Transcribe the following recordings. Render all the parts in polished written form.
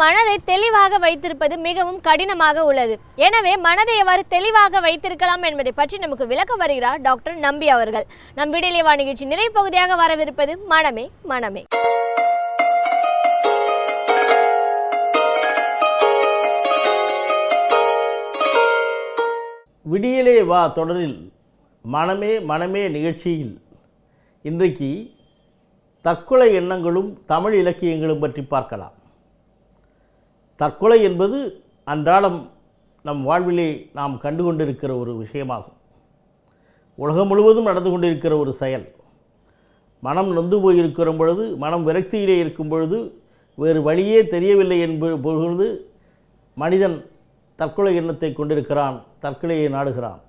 மனதை தெளிவாக வைத்திருப்பது மிகவும் கடினமாக உள்ளது. எனவே மனதை எவ்வாறு தெளிவாக வைத்திருக்கலாம் என்பதை பற்றி நமக்கு விளக்க வருகிறார் டாக்டர் நம்பி அவர்கள். நம் விடியலேவா நிகழ்ச்சி நிறைவு பகுதியாக வரவிருப்பது மனமே மனமே. விடியலே வா தொடரில் மனமே மனமே நிகழ்ச்சியில் இன்றைக்கு தற்கொலை எண்ணங்களும் தமிழ் இலக்கியங்களும் பற்றி பார்க்கலாம். தற்கொலை என்பது அன்றாடம் நம் வாழ்விலே நாம் கண்டுகொண்டிருக்கிற ஒரு விஷயமாகும். உலகம் முழுவதும் நடந்து கொண்டிருக்கிற ஒரு செயல். மனம் நொந்து போயிருக்கிற பொழுது, மனம் விரக்தியிலே இருக்கும் பொழுது, வேறு வழியே தெரியவில்லை என்பது மனிதன் தற்கொலை எண்ணத்தை கொண்டிருக்கிறான், தற்கொலையை நாடுகிறான்.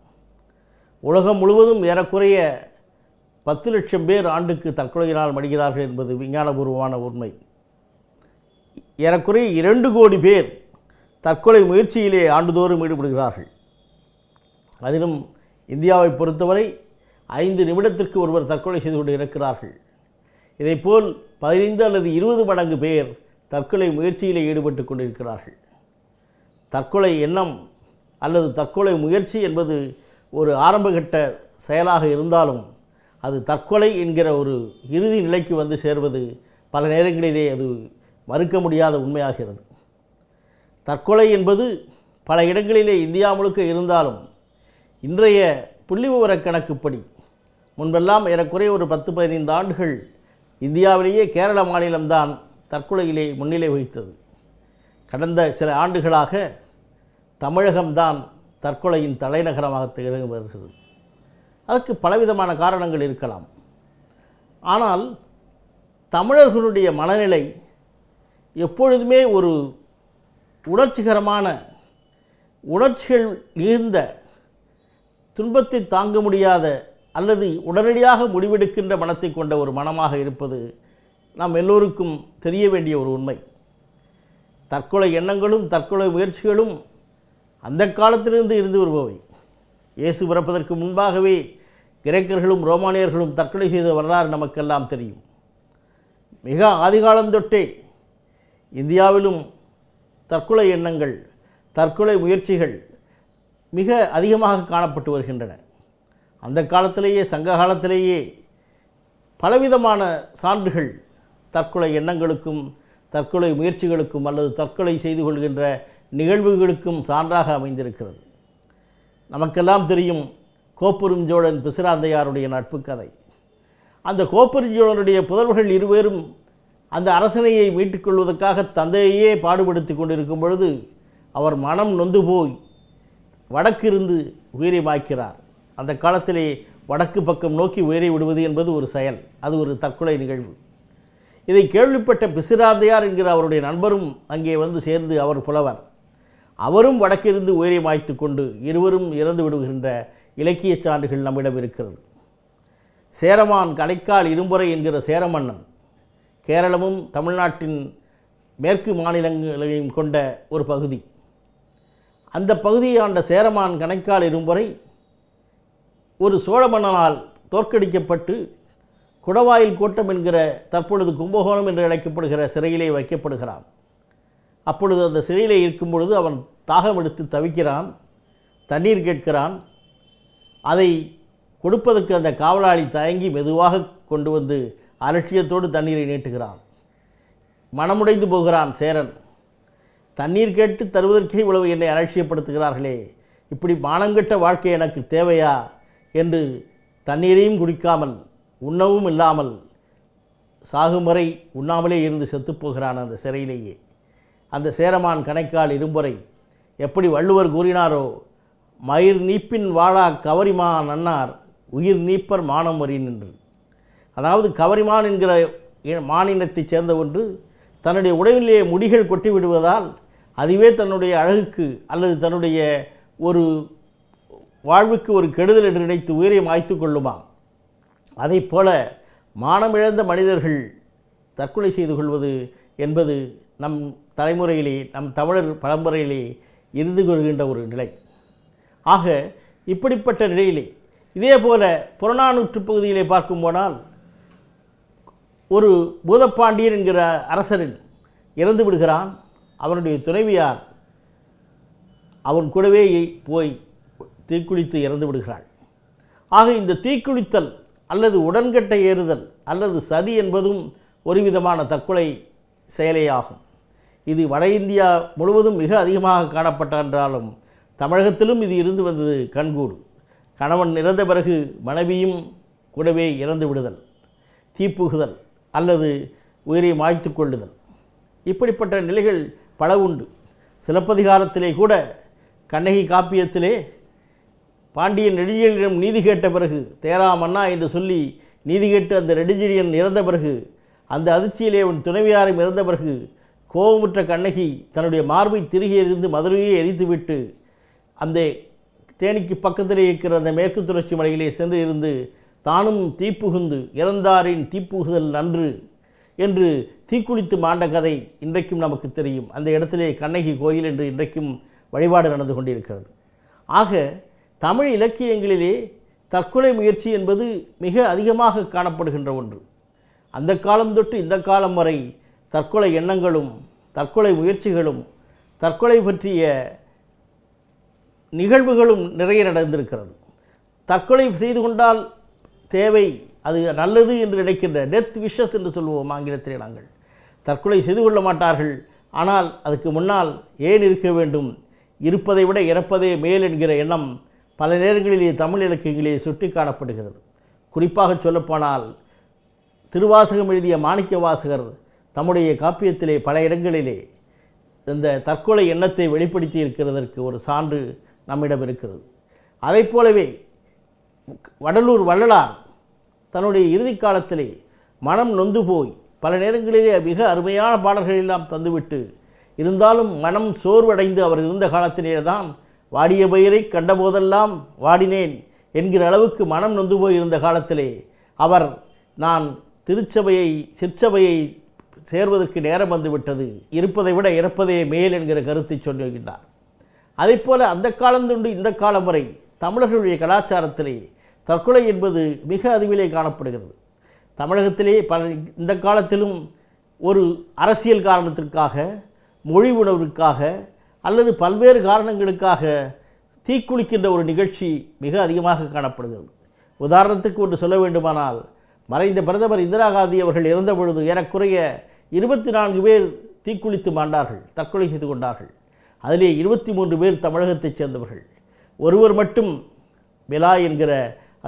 உலகம் முழுவதும் ஏறக்குறைய 10 லட்சம் பேர் ஆண்டுக்கு தற்கொலையினால் மடிகிறார்கள் என்பது விஞ்ஞானபூர்வமான உண்மை. ஏறக்குறைய 2 கோடி பேர் தற்கொலை முயற்சியிலே ஆண்டுதோறும் ஈடுபடுகிறார்கள். அதிலும் இந்தியாவை பொறுத்தவரை 5 நிமிடத்திற்கு ஒருவர் தற்கொலை செய்து கொண்டு இருக்கிறார்கள். இதைப்போல் 15 அல்லது 20 மடங்கு பேர் தற்கொலை முயற்சியிலே ஈடுபட்டு கொண்டிருக்கிறார்கள். தற்கொலை எண்ணம் அல்லது தற்கொலை முயற்சி என்பது ஒரு ஆரம்பகட்ட செயலாக இருந்தாலும் அது தற்கொலை என்கிற ஒரு இறுதி நிலைக்கு வந்து சேர்வது பல நேரங்களிலே அது மறுக்க முடியாத உண்மையாகிறது. தற்கொலை என்பது பல இடங்களிலே இந்தியா முழுக்க இருந்தாலும் இன்றைய புள்ளிவிவர கணக்குப்படி முன்பெல்லாம் ஏறக்குறைய ஒரு 10-15 ஆண்டுகள் இந்தியாவிலேயே கேரள மாநிலம்தான் தற்கொலையிலே முன்னிலை வகித்தது. கடந்த சில ஆண்டுகளாக தமிழகம்தான் தற்கொலையின் தலைநகரமாக திகழ்ந்து வருகிறது. அதற்கு பலவிதமான காரணங்கள் இருக்கலாம். ஆனால் தமிழர்களுடைய மனநிலை எப்பொழுதுமே ஒரு உணர்ச்சிகரமான, உணர்ச்சிகள் மிகுந்த, துன்பத்தை தாங்க முடியாத அல்லது உடனடியாக முடிவெடுக்கின்ற மனத்தை கொண்ட ஒரு மனமாக இருப்பது நாம் எல்லோருக்கும் தெரிய வேண்டிய ஒரு உண்மை. தற்கொலை எண்ணங்களும் தற்கொலை முயற்சிகளும் அந்த காலத்திலிருந்து இருந்து வருபவை. இயேசு பிறப்பதற்கு முன்பாகவே கிரேக்கர்களும் ரோமானியர்களும் தற்கொலை செய்த வரலாறு நமக்கெல்லாம் தெரியும். மிக ஆதிகாலம் தொட்டே இந்தியாவிலும் தற்கொலை எண்ணங்கள், தற்கொலை முயற்சிகள் மிக அதிகமாக காணப்பட்டு வருகின்றன. அந்த காலத்திலேயே, சங்க காலத்திலேயே பலவிதமான சான்றுகள் தற்கொலை எண்ணங்களுக்கும் தற்கொலை முயற்சிகளுக்கும் அல்லது தற்கொலை செய்து கொள்கின்ற நிகழ்வுகளுக்கும் சான்றாக அமைந்திருக்கிறது. நமக்கெல்லாம் தெரியும் கோப்பெருஞ்சோழன் பிசிராந்தையாருடைய நட்பு கதை. அந்த கோப்பெருஞ்சோழனுடைய புதல்வர்கள் இருவரும் அந்த அரசனையை மீட்டுக்கொள்வதற்காக தந்தையே பாடுபடுத்தி கொண்டிருக்கும் பொழுது அவர் மனம் நொந்து போய் வடக்கிருந்து உயிரை மாய்க்கிறார். அந்த காலத்திலே வடக்கு பக்கம் நோக்கி உயிரை விடுவது என்பது ஒரு செயல், அது ஒரு தற்கொலை நிகழ்வு. இதை கேள்விப்பட்ட பிசிராந்தையார் என்கிற அவருடைய நண்பரும் அங்கே வந்து சேர்ந்து, அவர் புலவர், அவரும் வடக்கிருந்து உயிரை மாய்த்து கொண்டு இருவரும் இறந்து விடுகின்ற இலக்கிய சான்றுகள் நம்மிடம் இருக்கிறது. சேரமான் கணைக்கால் இரும்புரை என்கிற சேரமன்னன் கேரளமும் தமிழ்நாட்டின் மேற்கு மாநிலங்களையும் கொண்ட ஒரு பகுதி. அந்த பகுதியை ஆண்ட சேரமான் கணைக்கால் இரும்புரை ஒரு சோழ மன்னனால் தோற்கடிக்கப்பட்டு குடவாயில் கோட்டம் என்கிற தற்பொழுது கும்பகோணம் என்று அழைக்கப்படுகிற சிறையிலே வைக்கப்படுகிறான். அப்பொழுது அந்த சிறையிலே இருக்கும் பொழுது அவன் தாகம் எடுத்து தவிக்கிறான், தண்ணீர் கேட்கிறான். அதை கொடுப்பதற்கு அந்த காவலாளி தயங்கி மெதுவாக கொண்டு வந்து அலட்சியத்தோடு தண்ணீரை நீட்டுகிறான். மனமுடைந்து போகிறான் சேரன். தண்ணீர் கேட்டு தருவதற்கே இவ்வளவு என்னை அலட்சியப்படுத்துகிறார்களே, இப்படி மானங்கெட்ட வாழ்க்கை எனக்கு தேவையா என்று தண்ணீரையும் குடிக்காமல் உண்ணவும் இல்லாமல் சாகும் வரை உண்ணாமலே இருந்து செத்துப்போகிறான் அந்த சிறையிலேயே. அந்த சேரமான் கணைக்கால் இரும்புரை எப்படி வள்ளுவர் கூறினாரோ, மயிர் நீப்பின் வாழா கவரிமா நன்னார் உயிர் நீப்பர் மானம் வரின் என்று. அதாவது கவரிமான் என்கிற மானினத்தைச் சேர்ந்த ஒன்று தன்னுடைய உடலிலே முடிகள் கொட்டி விடுவதால் அதுவே தன்னுடைய அழகுக்கு அல்லது தன்னுடைய ஒரு வாழ்வுக்கு ஒரு கெடுதல் என்று நினைத்து உயிரை மாய்த்து கொள்ளுமா. அதை போல மானமிழந்த மனிதர்கள் தற்கொலை செய்து கொள்வது என்பது நம் தலைமுறையிலே, நம் தமிழர் பரம்பரையிலே இருந்து கொள்கின்ற ஒரு நிலை. ஆக இப்படிப்பட்ட நிலையிலே இதே போல புறநானூற்று பகுதியிலே பார்க்கும் போனால் ஒரு பூதப்பாண்டியன் என்கிற அரசரின் இறந்து விடுகிறான். அவனுடைய துணைவியார் அவன் கூடவே போய் தீக்குளித்து இறந்து விடுகிறாள். ஆக இந்த தீக்குளித்தல் அல்லது உடன்கட்டை ஏறுதல் அல்லது சதி என்பதும் ஒரு விதமான தற்கொலை செயலேயாகும். இது வட இந்தியா முழுவதும் மிக அதிகமாக காணப்பட்ட என்றாலும் தமிழகத்திலும் இது இருந்து வந்தது கண்கூடு. கணவன் இறந்த பிறகு மனைவியும் கூடவே இறந்து விடுதல், தீப்புகுதல் அல்லது உயிரை மாய்த்து கொள்ளுதல், இப்படிப்பட்ட நிலைகள் பல உண்டு. சிலப்பதிகாரத்திலே கூட கண்ணகி காப்பியத்திலே பாண்டியன் நெடுஞ்செழியனிடம் நீதி கேட்ட பிறகு தேரா மன்னா என்று சொல்லி நீதி கேட்டு அந்த நெடுஞ்செழியன் இறந்த பிறகு அந்த அதிர்ச்சியிலே அவன் துணைவியாரும் இறந்த பிறகு கோபமுற்ற கண்ணகி தன்னுடைய மார்பை திருகி எறிந்து மதுரையை எரித்துவிட்டு அந்த தேனிக்கு பக்கத்திலே இருக்கிற அந்த மேற்கு தொடர்ச்சி மலையிலே சென்று இருந்து தானும் தீப்புகுந்து இறந்தாரின் தீப்புகுதல் நன்று என்று தீக்குளித்து மாண்ட கதை இன்றைக்கும் நமக்கு தெரியும். அந்த இடத்திலே கண்ணகி கோயில் என்று இன்றைக்கும் வழிபாடு நடந்து கொண்டிருக்கிறது. ஆக தமிழ் இலக்கியங்களிலே தற்கொலை முயற்சி என்பது மிக அதிகமாக காணப்படுகின்ற ஒன்று. அந்த காலம் தொட்டு இந்த காலம் வரை தற்கொலை எண்ணங்களும் தற்கொலை முயற்சிகளும் தற்கொலை பற்றிய நிகழ்வுகளும் நிறைய நடந்திருக்கிறது. தற்கொலை செய்து கொண்டால் தேவை, அது நல்லது என்று நினைக்கின்ற டெத் விஷஸ் என்று சொல்லுவோம் ஆங்கிலத்திலே. நாங்கள் தற்கொலை செய்து கொள்ள மாட்டார்கள், ஆனால் அதுக்கு முன்னால் ஏன் இருக்க வேண்டும், இருப்பதை விட இறப்பதே மேல் என்கிற எண்ணம் பல நேரங்களிலே தமிழ் இலக்கியங்களிலே சுட்டி காணப்படுகிறது. குறிப்பாக சொல்லப்போனால் திருவாசகம் எழுதிய மாணிக்க வாசகர் தம்முடைய காப்பியத்திலே பல இடங்களிலே இந்த தற்கொலை எண்ணத்தை வெளிப்படுத்தி இருக்கிறதற்கு ஒரு சான்று நம்மிடம் இருக்கிறது. அதை போலவே வடலூர் வள்ளலார் தன்னுடைய இறுதி காலத்திலே மனம் நொந்து போய் பல நேரங்களிலே மிக அருமையான பாடல்கள் எல்லாம் தந்துவிட்டு இருந்தாலும் மனம் சோர்வடைந்து அவர் இருந்த காலத்திலே தான் வாடிய பயிரை கண்டபோதெல்லாம் வாடினேன் என்கிற அளவுக்கு மனம் நொந்து போய் இருந்த காலத்திலே அவர் நான் திருச்சபையை சிற்சபையை சேர்வதற்கு நேரம் வந்துவிட்டது, இருப்பதை விட இறப்பதே மேல் என்கிற கருத்தை சொல்லுகின்றார். அதை போல அந்த காலந்தொண்டு இந்த காலம் வரை தமிழர்களுடைய கலாச்சாரத்திலே தற்கொலை என்பது மிக அதிவிலே காணப்படுகிறது. தமிழகத்திலே இந்த காலத்திலும் ஒரு அரசியல் காரணத்திற்காக, மொழி உணர்வுக்காக அல்லது பல்வேறு காரணங்களுக்காக தீக்குளிக்கின்ற ஒரு நிகழ்ச்சி மிக அதிகமாக காணப்படுகிறது. உதாரணத்துக்கு ஒன்று சொல்ல வேண்டுமானால், மறைந்த பிரதமர் இந்திரா காந்தி அவர்கள் இறந்த பொழுது ஏறக்குறைய 24 பேர் தீக்குளித்து மாண்டார்கள், தற்கொலை செய்து கொண்டார்கள். அதிலே 23 பேர் தமிழகத்தைச் சேர்ந்தவர்கள். ஒருவர் மட்டும் பெலா என்கிற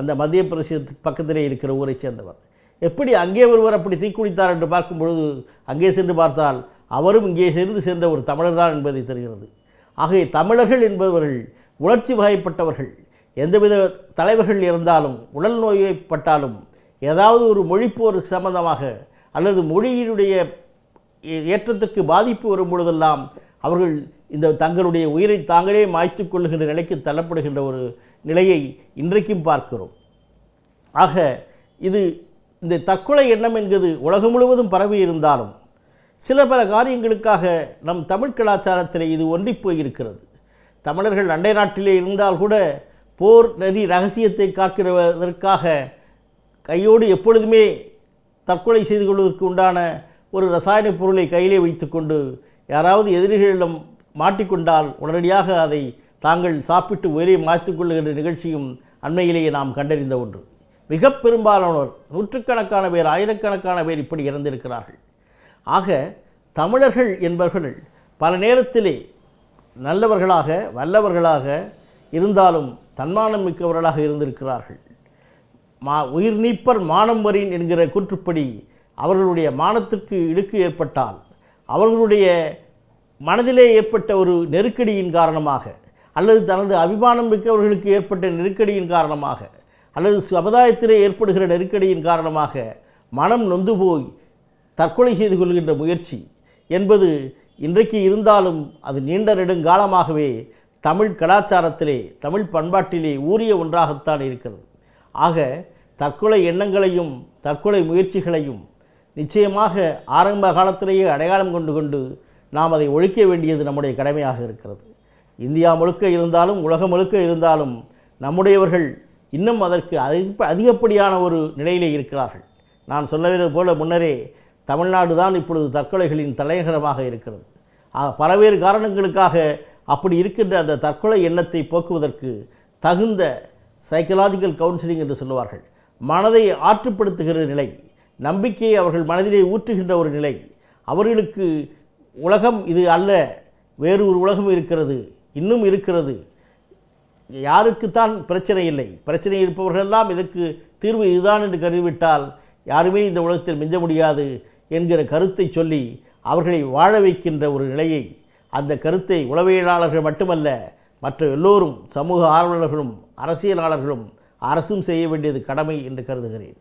அந்த மத்திய பிரதேசத்துக்கு பக்கத்திலே இருக்கிற ஊரை சேர்ந்தவர். எப்படி அங்கே ஒருவர் அப்படி தீக்குளித்தார் என்று பார்க்கும் பொழுது அங்கே சென்று பார்த்தால் அவரும் இங்கே சேர்ந்த ஒரு தமிழர் தான் என்பதை தெரிகிறது. ஆகவே தமிழர்கள் என்பவர்கள் உணர்ச்சி வகைப்பட்டவர்கள். எந்தவித தலைவர்கள் இருந்தாலும் உடல் நோய்ப்பட்டாலும் ஏதாவது ஒரு மொழிப்போர் சம்பந்தமாக அல்லது மொழியினுடைய ஏற்றத்திற்கு பாதிப்பு வரும் பொழுதெல்லாம் அவர்கள் இந்த தங்களுடைய உயிரை தாங்களே மாய்த்து கொள்ளுகின்ற நிலைக்கு தள்ளப்படுகின்ற ஒரு நிலையை இன்றைக்கும் பார்க்கிறோம். ஆக இது இந்த தற்கொலை எண்ணம் என்பது உலகம் முழுவதும் பரவி இருந்தாலும் சில பல காரியங்களுக்காக நம் தமிழ் கலாச்சாரத்தில் இது ஒன்றிப் போயிருக்கிறது. தமிழர்கள் அண்டை நாட்டிலே இருந்தால் கூட போர் நெறி ரகசியத்தை காக்கிறதற்காக கையோடு எப்பொழுதுமே தற்கொலை செய்து கொள்வதற்கு உண்டான ஒரு ரசாயன பொருளை கையிலே வைத்துக்கொண்டு யாராவது எதிரிகளிடம் மாட்டிக்கொண்டால் உடனடியாக அதை தாங்கள் சாப்பிட்டு உயிரை மாற்றிக்கொள்ளுகின்ற நிகழ்ச்சியும் அண்மையிலேயே நாம் கண்டறிந்த ஒன்று. மிக பெரும்பாலானோர், நூற்றுக்கணக்கான பேர், ஆயிரக்கணக்கான பேர் இப்படி இறந்திருக்கிறார்கள். ஆக தமிழர்கள் என்பவர்கள் பல நேரத்திலே நல்லவர்களாக வல்லவர்களாக இருந்தாலும் தன்மானம் மிக்கவர்களாக இருந்திருக்கிறார்கள். உயிர் நீப்பர் மானம் வரின் என்கிற கூற்றுப்படி அவர்களுடைய மானத்திற்கு இடுக்கு ஏற்பட்டால், அவர்களுடைய மனதிலே ஏற்பட்ட ஒரு நெருக்கடியின் காரணமாக அல்லது தனது அபிமானம் மிக்கவர்களுக்கு ஏற்பட்ட நெருக்கடியின் காரணமாக அல்லது சமுதாயத்திலே ஏற்படுகிற நெருக்கடியின் காரணமாக மனம் நொந்து போய் தற்கொலை செய்து கொள்கின்ற முயற்சி என்பது இன்றைக்கு இருந்தாலும் அது நீண்ட நெடுங்காலமாகவே தமிழ் கலாச்சாரத்திலே தமிழ் பண்பாட்டிலே ஊறிய ஒன்றாகத்தான் இருக்கிறது. ஆக தற்கொலை எண்ணங்களையும் தற்கொலை முயற்சிகளையும் நிச்சயமாக ஆரம்ப காலத்திலேயே அடையாளம் கொண்டு நாம் அதை ஒழிக்க வேண்டியது நம்முடைய கடமையாக இருக்கிறது. இந்தியா முழுக்க இருந்தாலும் உலகம் முழுக்க இருந்தாலும் நம்முடையவர்கள் இன்னும் அதற்கு அதிகப்படியான ஒரு நிலையிலே இருக்கிறார்கள். நான் சொன்னது போல முன்னரே தமிழ்நாடு தான் இப்பொழுது தற்கொலைகளின் தலைநகரமாக இருக்கிறது. பல்வேறு காரணங்களுக்காக அப்படி இருக்கின்ற அந்த தற்கொலை எண்ணத்தை போக்குவதற்கு தகுந்த சைக்கலாஜிக்கல் கவுன்சிலிங் என்று சொல்லுவார்கள், மனதை ஆற்றுப்படுத்துகிற நிலை, நம்பிக்கையை அவர்கள் மனதிலே ஊற்றுகின்ற ஒரு நிலை, அவர்களுக்கு உலகம் இது அல்ல, வேறு ஒரு உலகம் இருக்கிறது, இன்னும் இருக்கிறது, யாருக்குத்தான் பிரச்சனை இல்லை, பிரச்சனை இருப்பவர்களெல்லாம் இதற்கு தீர்வு இதுதான் என்று கருதிவிட்டால் யாருமே இந்த உலகத்தில் மிஞ்ச முடியாது என்கிற கருத்தை சொல்லி அவர்களை வாழ வைக்கின்ற ஒரு நிலையை, அந்த கருத்தை உளவியலாளர்கள் மட்டுமல்ல மற்ற எல்லோரும், சமூக ஆர்வலர்களும் அரசியலாளர்களும் அரசும் செய்ய வேண்டியது கடமை என்று கருதுகிறேன்.